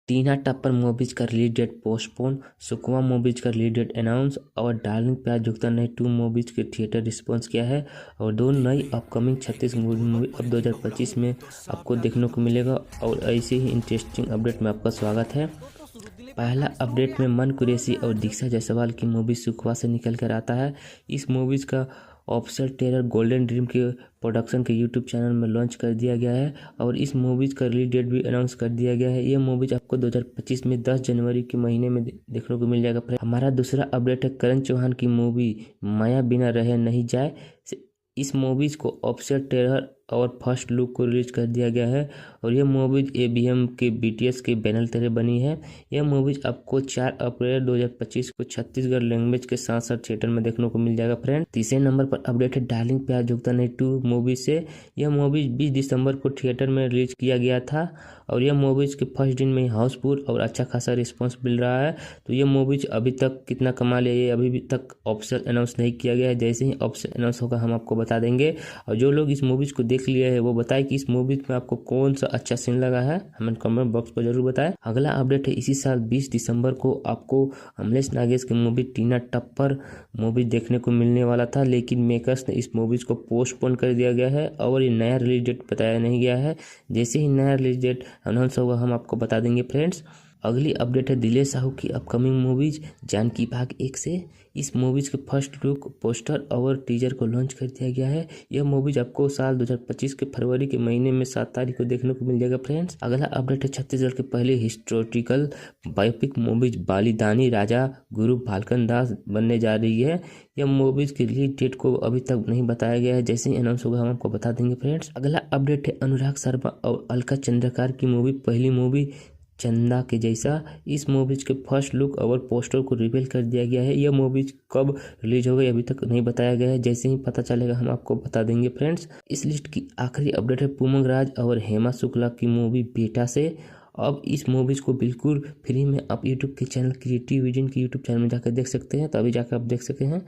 टीना टप्पर मूवीज का release date postpone, सुकमा मूवीज का रिलीज डेट अनाउंस और डार्लिंग प्यार झुकता नहीं 2 मूवीज के थिएटर रिस्पॉन्स क्या है और 2 नई अपकमिंग 36 मूवी अब 2025 में आपको देखने को मिलेगा। और ऐसे ही इंटरेस्टिंग अपडेट में आपका स्वागत है। पहला अपडेट में मन कुरैशी और दीक्षा जायसवाल की मूवी सुखवा से निकल कर आता है। इस मूवीज़ का ऑफिशियल ट्रेलर गोल्डन ड्रीम के प्रोडक्शन के यूट्यूब चैनल में लॉन्च कर दिया गया है और इस मूवीज़ का रिलीज डेट भी अनाउंस कर दिया गया है। ये मूवीज़ आपको 2025 में 10 जनवरी के महीने में देखने को मिल जाएगा। हमारा दूसरा अपडेट है करण चौहान की मूवी माया बिना रहे नहीं जाए। इस मूवीज़ को ऑफिशियल ट्रेलर और फर्स्ट लुक को रिलीज कर दिया गया है और यह मूवीज ABM के BTS के बैनर तले बनी है। यह मूवीज आपको 4 अप्रैल 2025 को छत्तीसगढ़ लैंग्वेज के साथ साथ थिएटर में देखने को मिल जाएगा। फ्रेंड, तीसरे नंबर पर अपडेट है डार्लिंग प्यार झुकता नहीं 2 मूवी से। यह मूवीज 20 दिसंबर को थिएटर में रिलीज किया गया था और यह मूवीज के फर्स्ट दिन में हाउसफुल और अच्छा खासा रिस्पॉन्स मिल रहा है। तो ये मूवीज अभी तक कितना कमा लिया ये अभी तक ऑफिशियल अनाउंस नहीं किया गया है। जैसे ही ऑफिशियल अनाउंस होगा हम आपको बता देंगे। और जो लोग इस मूवीज को देख लिए है वो बताए कि इस मूवीज में आपको कौन सा अच्छा सीन लगा है, हमें कमेंट बॉक्स पर जरूर बताएं। अगला अपडेट है इसी साल 20 दिसंबर को आपको अमलेश नागेश की मूवी टीना टप्पर मूवी देखने को मिलने वाला था, लेकिन मेकर्स ने इस मूवीज को पोस्टपोन कर दिया गया है और ये नया रिलीज डेट बताया नहीं गया है। जैसे ही नया रिलीज डेट अनाउंस होगा हम आपको बता देंगे। फ्रेंड्स, अगली अपडेट है दिलेर साहू की अपकमिंग मूवीज जानकी भाग 1 से। इस मूवीज के फर्स्ट लुक पोस्टर और टीजर को लॉन्च कर दिया गया है। यह मूवीज आपको साल 2025 के फरवरी के महीने में 7 तारीख को देखने को मिल जाएगा। फ्रेंड्स, अगला अपडेट है छत्तीसगढ़ के पहले हिस्टोरिकल बायोपिक मूवीज बालिदानी राजा गुरु भालकन दास बनने जा रही है। यह मूवीज की रिलीज डेट को अभी तक नहीं बताया गया है। जैसे ही अनाउंस होगा हम आपको बता देंगे। फ्रेंड्स, अगला अपडेट है अनुराग शर्मा और अलका चंद्रकार की मूवी पहली मूवी चंदा के जैसा। इस मूवीज के फर्स्ट लुक और पोस्टर को रिवील कर दिया गया है। यह मूवीज कब रिलीज होगा अभी तक नहीं बताया गया है। जैसे ही पता चलेगा हम आपको बता देंगे। फ्रेंड्स, इस लिस्ट की आखिरी अपडेट है पुमंग राज और हेमा शुक्ला की मूवी बेटा से। अब इस मूवीज को बिल्कुल फ्री में आप यूट्यूब के चैनल क्रिएटिव विजन के यूट्यूब चैनल में जाकर देख सकते हैं, तो अभी जाकर आप देख सकते हैं।